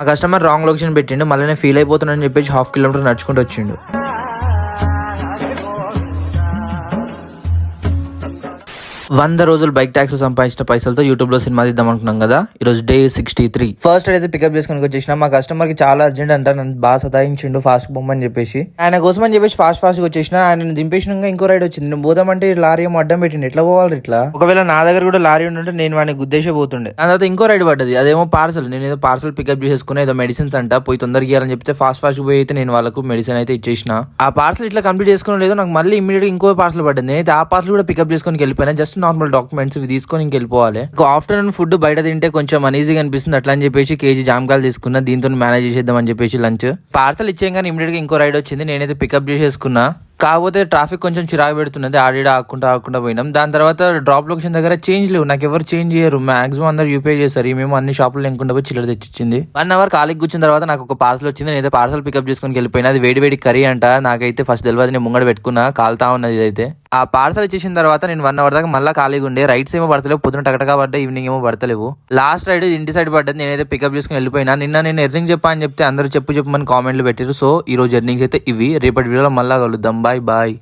ఆ customer wrong location పెట్టిండు, మళ్ళీ నేను ఫీల్ అయిపోతున్నానని చెప్పేసి 1/2 కిలోమీటర్ నడుచుకుంటూ వచ్చిండు. 100 రోజులు బైక్ ట్యాక్స్ సంపాదించిన పైసలతో యూట్యూబ్ లో సినిమా తీద్దాం అనుకున్నాం కదా. ఈ రోజు డే 63. ఫస్ట్ అయితే పికప్ చేసుకుని వచ్చేసిన. మా కస్టమర్ కి చాలా అర్జెంట్ అంట, నన్ను బాగా సతాయించిండు ఫాస్ట్ బొమ్మని చెప్పేసి. ఆయన కోసం అని చెప్పేసి ఫాస్ట్ గా వచ్చేసిన. ఆయన దింపేసినాక ఇంకో రైడ్ వచ్చింది. నేను పోదామంటే లారీ ఏమో అడ్డం పెట్టింది. ఎట్లా పోవాలి ఇట్లా? ఒకవేళ నా దగ్గర కూడా లారీ ఉంటే నేను వాడిని గుద్దేసే పోతుండే. దాని తర్వాత ఇంకో రైడ్ పడ్డది, అదేమో పార్సల్. నేను ఏదో పార్సల్ పికప్ చేసేసుకుని ఏదో మెడిసిన్స్ అంట, పోయి తొందరగా ఇవ్వాలని చెప్తే ఫాస్ట్ పోయి అయితే నేను వాళ్ళకు మెడిసిన్ అయితే ఇచ్చేసిన. ఆ పార్సల్ ఇట్లా కంప్లీట్ చేసుకుని లేదు, నాకు మళ్ళీ ఇమీడియట్ గా ఇంకో పార్సల్ పడ్డది. నేనైతే ఆ పార్సల్ కూడా పికప్ చేసుకుని వెళ్ళిపోయినా. జస్ట్ నార్మల్ డాక్యుమెంట్స్ తీసుకొని ఇంకెళ్ళిపోవాలి. ఆఫ్టర్నూన్ ఫుడ్ బయట తింటే కొంచెం అనీజీగా అనిపిస్తుంది, అట్లా అని చెప్పేసి కేజీ జామకాయలు తీసుకున్నా. దీంతో మేనేజ్ చేసేద్దాం అని చెప్పేసి లంచ్ పార్సల్ ఇచ్చేయం కానీ ఇమీడియట్ గా ఇంకో రైడ్ వచ్చింది. నేనైతే పికప్ చేసేసుకున్నా. కాకపోతే ట్రాఫిక్ కొంచెం చిరాకు పెడుతున్నది. ఆడిడ ఆకుండా పోయినాం. దాని తర్వాత డ్రాప్ లొకేషన్ దగ్గర చేంజ్ లేవు, నాకు ఎవరు చేంజ్ చేయరు. మాక్సిమం అందరు యూపీఐ చేస్తారు. మేము అన్ని షాపులు లేకుండా పోయి చిల్లర తెచ్చిచ్చింది. 1 అవర్ ఖాళీకి కూర్చున్న తర్వాత నాకు ఒక పార్సల్ వచ్చింది. నేనైతే పార్సల్ పికప్ చేసుకుని వెళ్ళిపోయినా. అది వేడి కర్రీ అంట. నాకైతే ఫస్ట్ తెలియదు, నేను ముంగడ పెట్టుకున్నా, కాలుతా ఉన్నది. ఇదైతే ఆ పార్సల్ ఇచ్చేసిన తర్వాత నేను 1 అవర్ దాకా మళ్ళీ ఖాళీగా ఉండే. రైట్స్ ఏమో పడతలేవు, పొద్దున టకటగా పడ్డా, ఈవినింగ్ ఏమో పడతలేవు. లాస్ట్ రైడ్ ఇంటి సైడ్ పడ్డది. నేనైతే పికప్ చేసుకుని వెళ్ళిపోయినా. నేను ఎర్నింగ్ చెప్పా అని చెప్తే అందరూ చెప్పమని కామెంట్లు పెట్టారు. సో ఈ రోజు ఎర్నింగ్స్ అయితే ఇవి. రేపటి వీడియోలో మళ్ళీ కలుద్దాం. బాయ్.